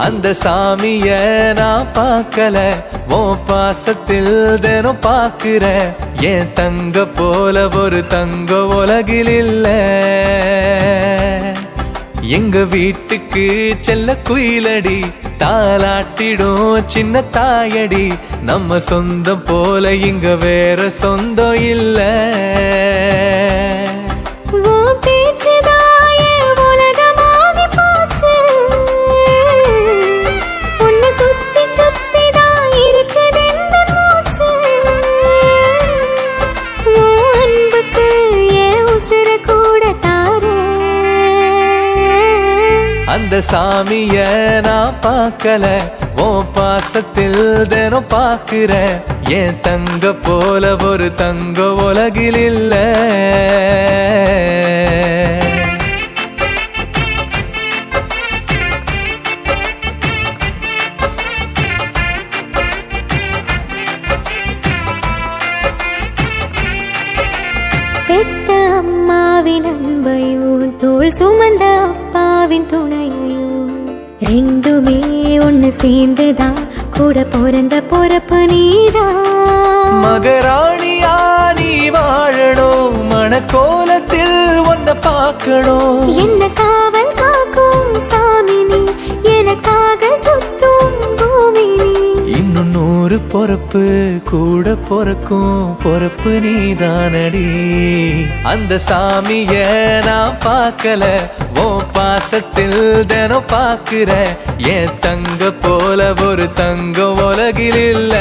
அந்த சாமிய நான் பார்க்கல, உன் பாசத்தில் தினம் பார்க்கிறேன். என் தங்க போல ஒரு தங்க உலகில் இல்ல. எங்க வீட்டுக்கு செல்ல குயிலடி, தாலாட்டிடும் சின்ன தாயடி. நம்ம சொந்தம் போல இங்க வேற சொந்தம் இல்ல. அந்த சாமிய நான் பார்க்கல, உன் பாசத்தில் தினம் பார்க்கிறேன். என் தங்க போல ஒரு தங்க உலகில் இல்ல. பெத்த அம்மாவின் அன்பையும் தோள் சுமந்த அப்பாவின் துணையையும் ரெண்டுமே ஒன்னு சேர்ந்துதான் கூட பிறந்த பொறப்பு நீதான். மகராணியா நீ வாழணும், மணக்கோலத்தில் ஒன்ன பார்க்கணும். என்ன காவல் காக்கும் சாமி நீ, எனக்காக சுத்தும் பூமி நீ. இன்னும் 100 பொறப்பு கூட பொறக்கும் பொறப்பு நீதானடி. அந்த சாமிய நான் பார்க்கல, உன் பாசத்தில் தினம் பார்க்கிறேன். என் தங்க போல ஒரு தங்க உலகில் இல்ல.